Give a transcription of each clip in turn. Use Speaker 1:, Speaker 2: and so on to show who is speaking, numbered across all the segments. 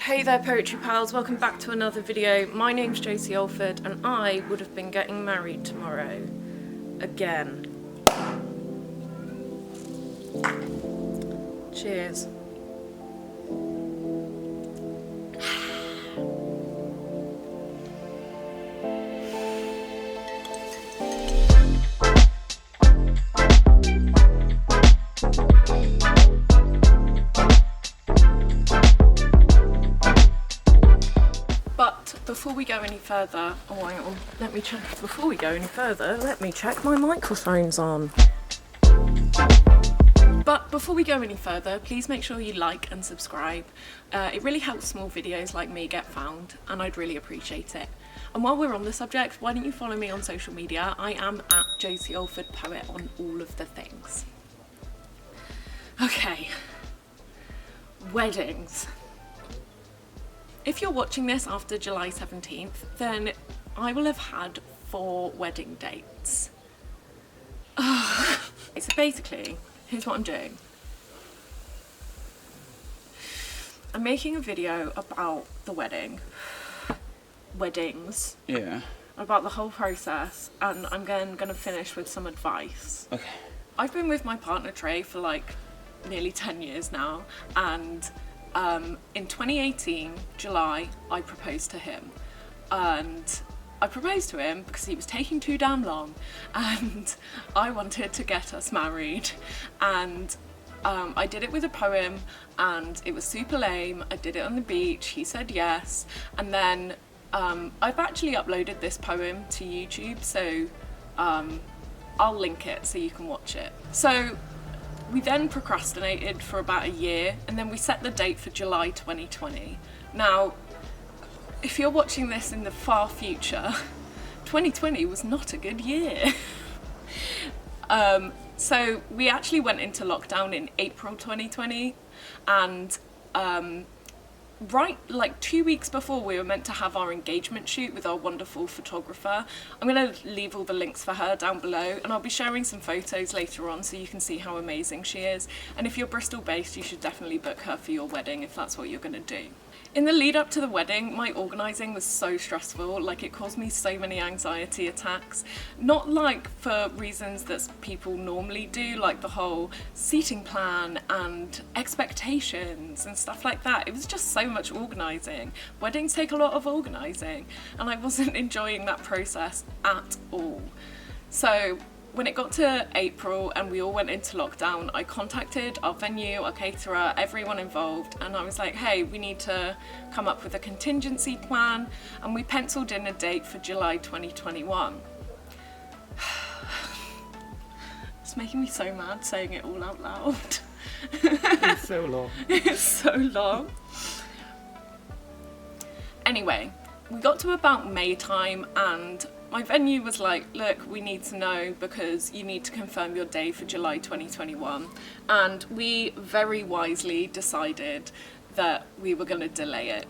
Speaker 1: Hey there Poetry Pals, welcome back to another video. My name's Josie Alford and I would have been getting married tomorrow. Again. Cheers. Before we go any further, hang on, let me check. Before we go any further, let me check my microphone's on. But before we go any further, please make sure you like and subscribe. It really helps small videos like me get found, and I'd really appreciate it. And while we're on the subject, why don't you follow me on social media? I am at Josie Alford Poet on all of the things. Okay, weddings. If you're watching this after July 17th, then I will have had 4 wedding dates. So basically, here's what I'm doing. I'm making a video about the weddings.
Speaker 2: Yeah.
Speaker 1: About the whole process, and I'm going to finish with some advice.
Speaker 2: Okay.
Speaker 1: I've been with my partner Trey for like nearly 10 years now, and in 2018, July, I proposed to him, and I proposed to him because he was taking too damn long, and I wanted to get us married, and I did it with a poem, and it was super lame. I did it on the beach, he said yes, and then I've actually uploaded this poem to YouTube, so I'll link it so you can watch it. So we then procrastinated for about a year, and then we set the date for July 2020. Now, if you're watching this in the far future, 2020 was not a good year. So we actually went into lockdown in April 2020, and right like 2 weeks before we were meant to have our engagement shoot with our wonderful photographer. I'm going to leave all the links for her down below, and I'll be sharing some photos later on so you can see how amazing she is. And if you're Bristol based, you should definitely book her for your wedding if that's what you're going to do. In the lead up to the wedding, my organising was so stressful, like it caused me so many anxiety attacks. Not like for reasons that people normally do, like the whole seating plan and expectations and stuff like that. It was just so much organising. Weddings take a lot of organising, and I wasn't enjoying that process at all. So when it got to April and we all went into lockdown, I contacted our venue, our caterer, everyone involved, and I was like, hey, we need to come up with a contingency plan, and we penciled in a date for July 2021. It's making me so mad saying it all out loud.
Speaker 2: It's so long.
Speaker 1: It's so long. Anyway, we got to about May time, and my venue was like, look, we need to know because you need to confirm your day for July 2021. And we very wisely decided that we were going to delay it.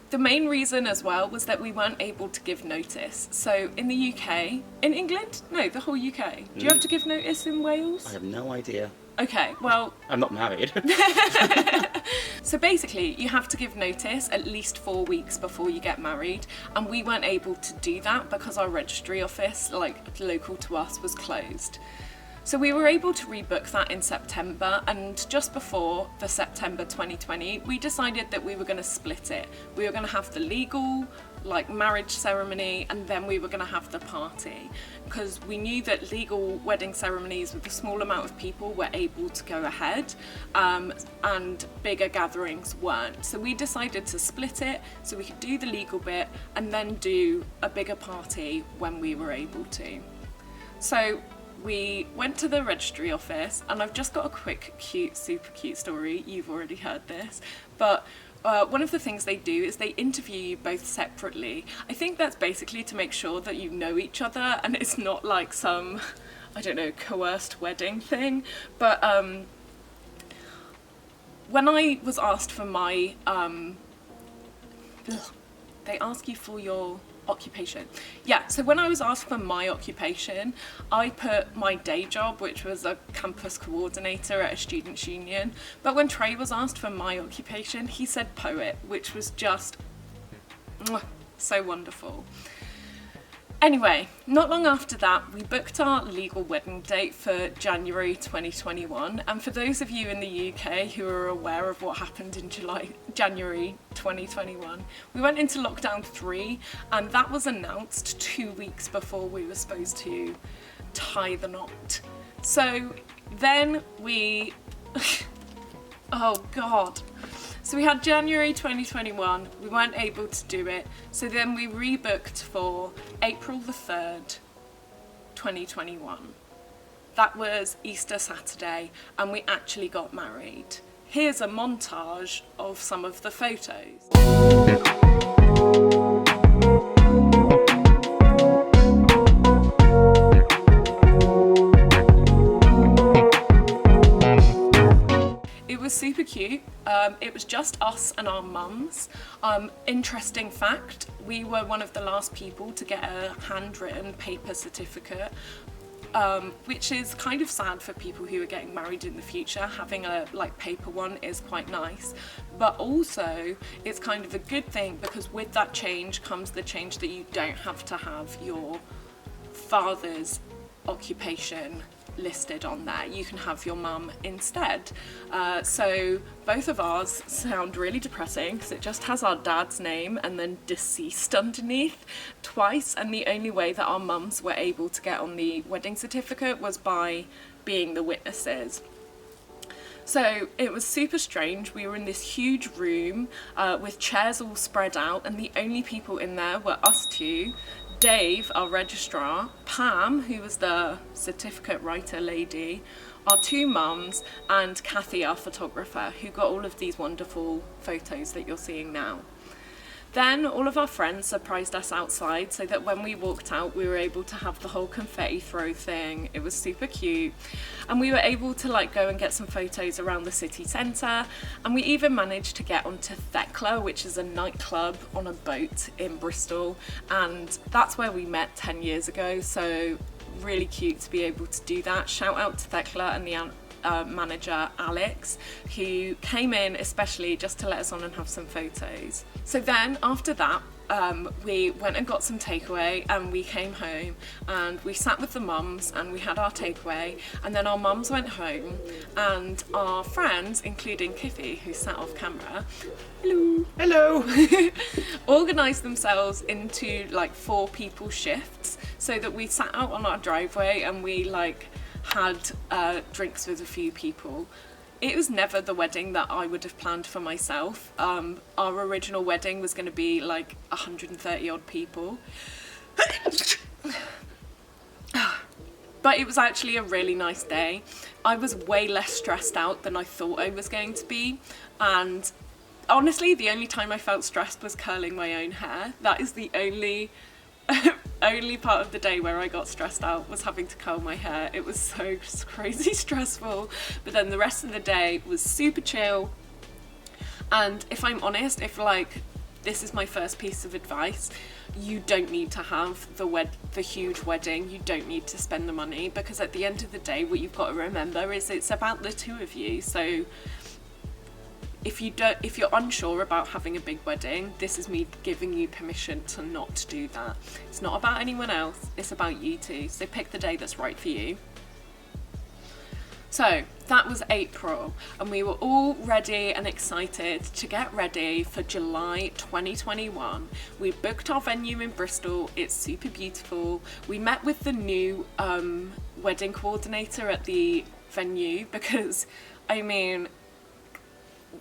Speaker 1: The main reason as well was that we weren't able to give notice. So in the UK, in England? No, the whole UK. Do you have to give notice in Wales?
Speaker 2: I have no idea.
Speaker 1: Okay, well...
Speaker 2: I'm not married.
Speaker 1: So basically, you have to give notice at least 4 weeks before you get married, and we weren't able to do that because our registry office, like local to us, was closed. So we were able to rebook that in September, and just before the September 2020, we decided that we were going to split it. We were going to have the legal, like, marriage ceremony, and then we were going to have the party, because we knew that legal wedding ceremonies with a small amount of people were able to go ahead, and bigger gatherings weren't. So we decided to split it so we could do the legal bit and then do a bigger party when we were able to. So we went to the registry office, and I've just got a quick, cute, super cute story. You've already heard this, but one of the things they do is they interview you both separately. I think that's basically to make sure that you know each other and it's not like some, I don't know, coerced wedding thing. But when I was asked for my, they ask you for your occupation. Yeah, so when I was asked for my occupation, I put my day job, which was a campus coordinator at a students' union. But when Trey was asked for my occupation, he said poet, which was just so wonderful. Anyway, not long after that, we booked our legal wedding date for January 2021. And for those of you in the UK who are aware of what happened in January 2021, we went into lockdown 3, and that was announced 2 weeks before we were supposed to tie the knot. So then we, oh God. So we had January 2021, we weren't able to do it, so then we rebooked for April the 3rd, 2021. That was Easter Saturday, and we actually got married. Here's a montage of some of the photos. Was super cute. It was just us and our mums. Interesting fact, we were one of the last people to get a handwritten paper certificate, which is kind of sad for people who are getting married in the future. Having a paper one is quite nice, but also it's kind of a good thing, because with that change comes the change that you don't have to have your father's occupation listed on there. You can have your mum instead. So both of ours sound really depressing because it just has our dad's name and then deceased underneath twice, and the only way that our mums were able to get on the wedding certificate was by being the witnesses. So it was super strange. We were in this huge room with chairs all spread out, and the only people in there were us two, Dave, our registrar, Pam, who was the certificate writer lady, our two mums, and Kathy, our photographer, who got all of these wonderful photos that you're seeing now. Then all of our friends surprised us outside, so that when we walked out we were able to have the whole confetti throw thing. It was super cute, and we were able to go and get some photos around the city centre, and we even managed to get onto Thekla, which is a nightclub on a boat in Bristol, and that's where we met 10 years ago, so really cute to be able to do that. Shout out to Thekla and the manager Alex, who came in especially just to let us on and have some photos. So then after that we went and got some takeaway, and we came home and we sat with the mums and we had our takeaway, and then our mums went home, and our friends, including Kiffy, who sat off camera, hello, organised themselves into 4 people shifts, so that we sat out on our driveway and we had drinks with a few people. It was never the wedding that I would have planned for myself. Our original wedding was going to be 130 odd people. But it was actually a really nice day. I was way less stressed out than I thought I was going to be, and honestly the only time I felt stressed was curling my own hair. That is the only part of the day where I got stressed out, was having to curl my hair. It was so crazy stressful, but then the rest of the day was super chill. And if I'm honest, if this is my first piece of advice, you don't need to have the huge wedding. You don't need to spend the money, because at the end of the day what you've got to remember is it's about the two of you. So if you're unsure about having a big wedding, this is me giving you permission to not do that. It's not about anyone else, it's about you two. So pick the day that's right for you. So that was April, and we were all ready and excited to get ready for July 2021. We booked our venue in Bristol. It's super beautiful. We met with the new wedding coordinator at the venue, because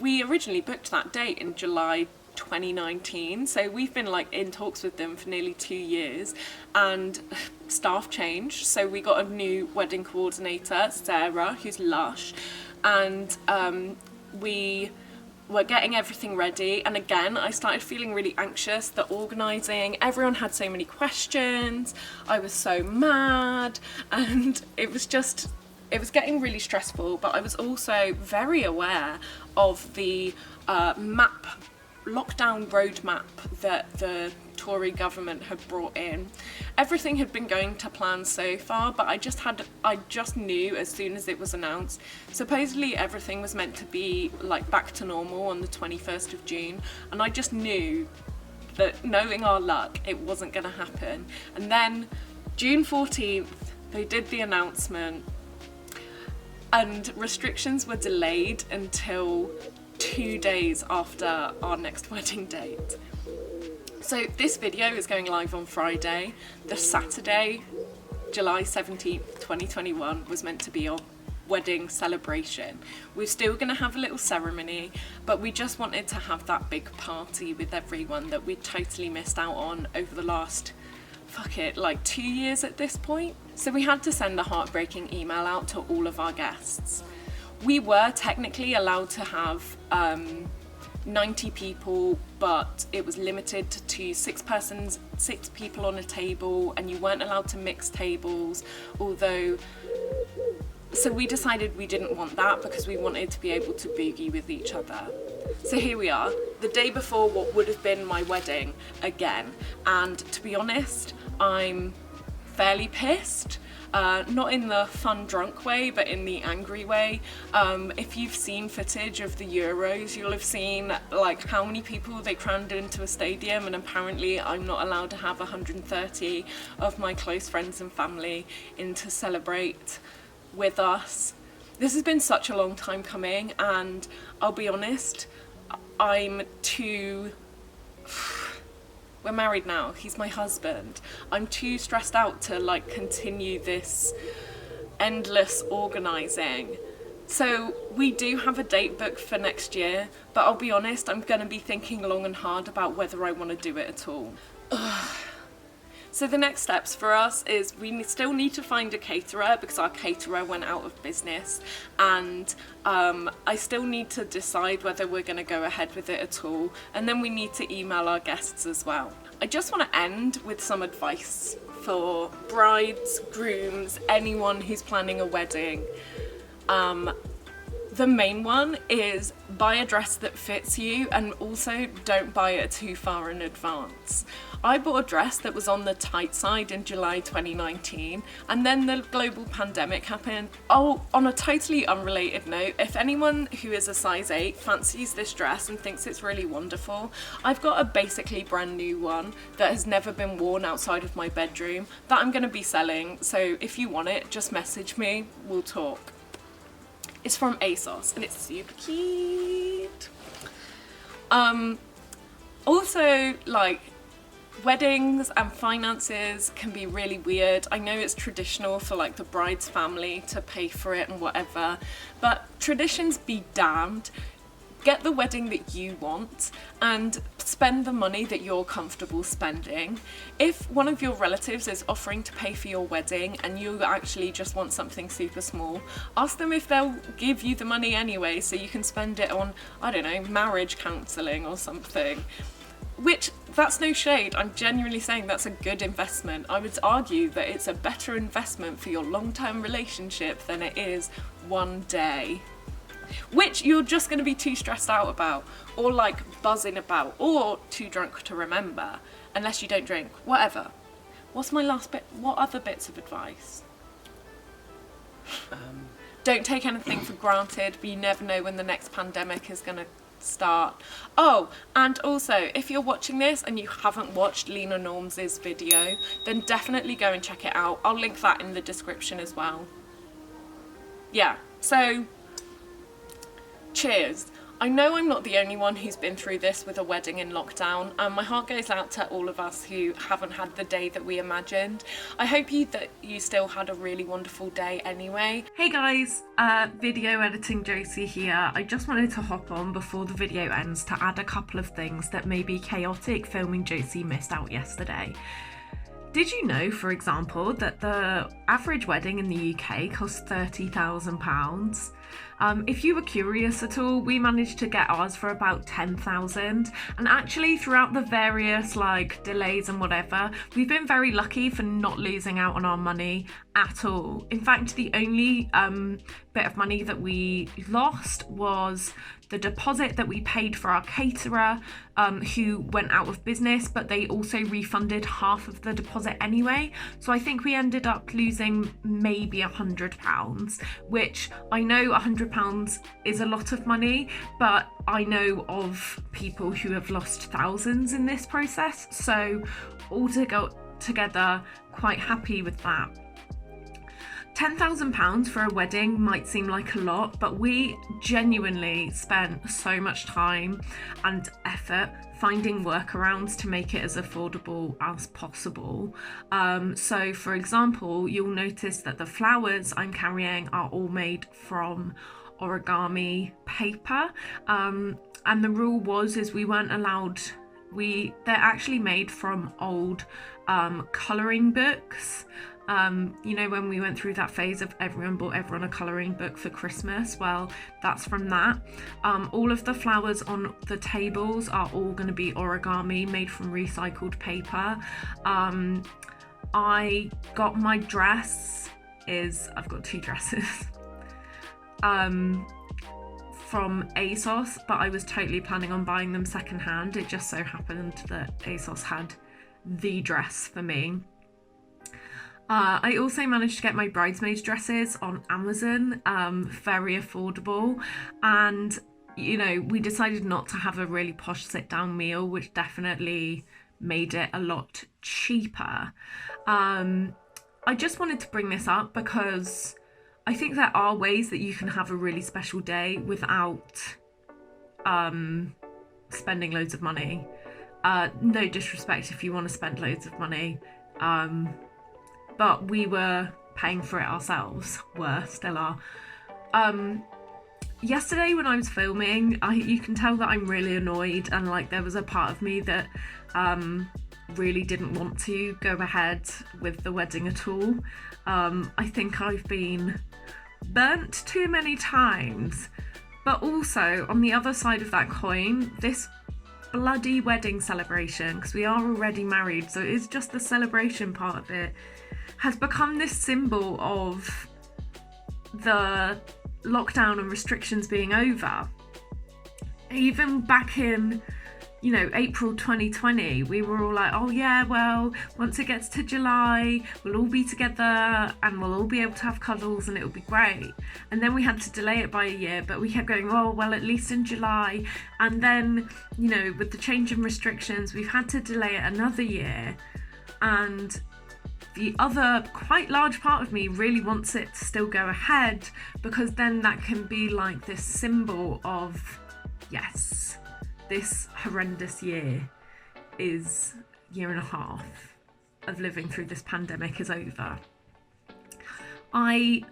Speaker 1: we originally booked that date in July 2019, so we've been in talks with them for nearly 2 years, and staff changed, so we got a new wedding coordinator, Sarah, who's lush, and we were getting everything ready. And again, I started feeling really anxious. The organising, everyone had so many questions, I was so mad, and it was getting really stressful. But I was also very aware of the map lockdown roadmap that the Tory government had brought in, everything had been going to plan so far, but I just knew as soon as it was announced, supposedly everything was meant to be like back to normal on the 21st of June, and I just knew that, knowing our luck, it wasn't going to happen. And then June 14th, they did the announcement, and restrictions were delayed until 2 days after our next wedding date. So this video is going live on Friday. The Saturday, July 17th, 2021 was meant to be our wedding celebration. We're still going to have a little ceremony, but we just wanted to have that big party with everyone that we totally missed out on over the last, 2 years at this point. So we had to send a heartbreaking email out to all of our guests. We were technically allowed to have 90 people, but it was limited to 6 people on a table, and you weren't allowed to mix tables, so we decided we didn't want that because we wanted to be able to boogie with each other. So here we are, the day before what would have been my wedding again, and to be honest, I'm fairly pissed. Not in the fun drunk way, but in the angry way. If you've seen footage of the Euros, you'll have seen how many people they crammed into a stadium, and apparently I'm not allowed to have 130 of my close friends and family in to celebrate with us. This has been such a long time coming, and I'll be honest, we're married now, he's my husband. I'm too stressed out to continue this endless organising. So we do have a date booked for next year, but I'll be honest, I'm going to be thinking long and hard about whether I want to do it at all. So the next steps for us is we still need to find a caterer because our caterer went out of business, and I still need to decide whether we're going to go ahead with it at all, and then we need to email our guests as well. I just want to end with some advice for brides, grooms, anyone who's planning a wedding. The main one is buy a dress that fits you, and also don't buy it too far in advance. I bought a dress that was on the tight side in July 2019, and then the global pandemic happened. Oh, on a totally unrelated note, if anyone who is a size 8 fancies this dress and thinks it's really wonderful, I've got a basically brand new one that has never been worn outside of my bedroom that I'm going to be selling, so if you want it, just message me, we'll talk. It's from ASOS and it's super cute. Also, weddings and finances can be really weird. I know it's traditional for the bride's family to pay for it and whatever, but traditions be damned. Get the wedding that you want and spend the money that you're comfortable spending. If one of your relatives is offering to pay for your wedding and you actually just want something super small, ask them if they'll give you the money anyway so you can spend it on, I don't know, marriage counselling or something. Which, that's no shade, I'm genuinely saying that's a good investment. I would argue that it's a better investment for your long-term relationship than it is one day, which you're just going to be too stressed out about, or buzzing about, or too drunk to remember, unless you don't drink, whatever. What's my last bit? What other bits of advice? Don't take anything for granted, but you never know when the next pandemic is going to start. Oh, and also, if you're watching this and you haven't watched Lena Norms's video, then definitely go and check it out. I'll link that in the description as well. Yeah, so cheers. I know I'm not the only one who's been through this with a wedding in lockdown, and my heart goes out to all of us who haven't had the day that we imagined. I hope that you still had a really wonderful day anyway. Hey guys, video editing Josie here. I just wanted to hop on before the video ends to add a couple of things that maybe chaotic filming Josie missed out yesterday. Did you know, for example, that the average wedding in the UK costs £30,000? If you were curious at all, we managed to get ours for about 10,000, and actually throughout the various like delays and whatever, we've been very lucky for not losing out on our money at all. In fact, the only bit of money that we lost was the deposit that we paid for our caterer, who went out of business, but they also refunded half of the deposit anyway. So I think we ended up losing maybe £100, which I know £100 is a lot of money, but I know of people who have lost thousands in this process. So altogether, quite happy with that. £10,000 for a wedding might seem like a lot, but we genuinely spent so much time and effort finding workarounds to make it as affordable as possible. So for example, you'll notice that the flowers I'm carrying are all made from origami paper, and the rule is we weren't allowed, they're actually made from old colouring books. You know, when we went through that phase of everyone bought everyone a colouring book for Christmas, well, that's from that. All of the flowers on the tables are all going to be origami made from recycled paper. I got my dress I've got two dresses from ASOS, but I was totally planning on buying them secondhand. It just so happened that ASOS had the dress for me. I also managed to get my bridesmaids dresses on Amazon, very affordable, and you know, we decided not to have a really posh sit down meal, which definitely made it a lot cheaper. I just wanted to bring this up because I think there are ways that you can have a really special day without spending loads of money. No disrespect if you want to spend loads of money, but we were paying for it ourselves, still are. Yesterday when I was filming, you can tell that I'm really annoyed, and like there was a part of me that really didn't want to go ahead with the wedding at all. I think I've been burnt too many times, but also on the other side of that coin, this bloody wedding celebration, because we are already married, so it's just the celebration part of it, has become this symbol of the lockdown and restrictions being over. Even back in, you know, April 2020, we were all like, oh yeah, well, once it gets to July, we'll all be together and we'll all be able to have cuddles and it'll be great. And then we had to delay it by a year, but we kept going, oh, well, at least in July. And then, you know, with the change in restrictions, we've had to delay it another year. And the other quite large part of me really wants it to still go ahead, because then that can be like this symbol of, yes, this horrendous year and a half of living through this pandemic is over. I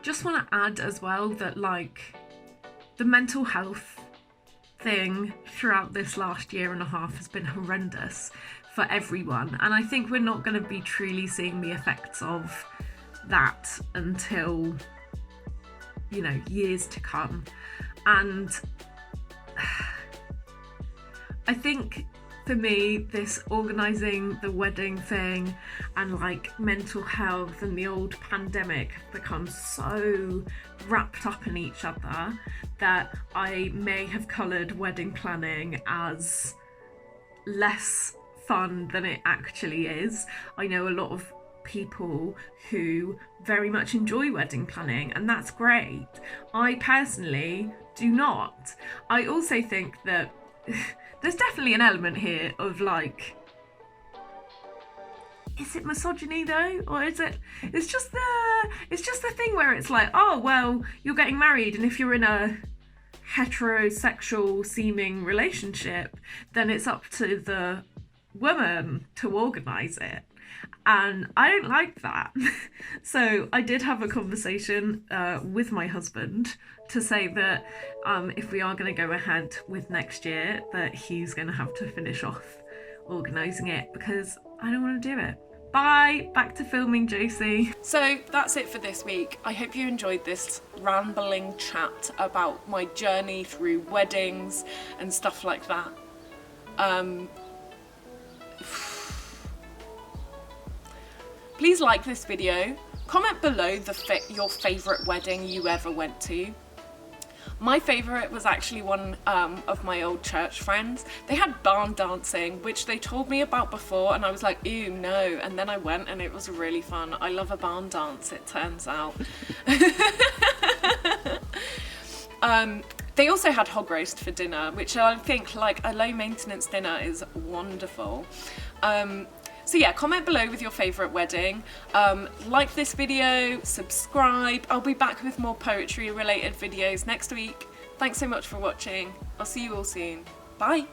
Speaker 1: just want to add as well that like the mental health thing throughout this last year and a half has been horrendous for everyone, and I think we're not going to be truly seeing the effects of that until, you know, years to come. And I think for me, this organising the wedding thing and like mental health and the old pandemic have become so wrapped up in each other that I may have coloured wedding planning as less fun than it actually is. I know a lot of people who very much enjoy wedding planning, and that's great. I personally do not. I also think that there's definitely an element here of like, is it misogyny though, or is it? It's just the thing where it's like, oh well, you're getting married, and if you're in a heterosexual seeming relationship, then it's up to the woman to organise it. And I don't like that. So I did have a conversation with my husband to say that if we are going to go ahead with next year, that he's going to have to finish off organising it, because I don't want to do it.
Speaker 3: Bye, back to filming, Josie.
Speaker 1: So that's it for this week. I hope you enjoyed this rambling chat about my journey through weddings and stuff like that. Please like this video. Comment below your favourite wedding you ever went to. My favourite was actually one of my old church friends. They had barn dancing, which they told me about before, and I was like, ew, no. And then I went and it was really fun. I love a barn dance, it turns out. They also had hog roast for dinner, which I think, like, a low maintenance dinner is wonderful. So yeah, comment below with your favourite wedding, like this video, subscribe. I'll be back with more poetry related videos next week. Thanks so much for watching. I'll see you all soon. Bye!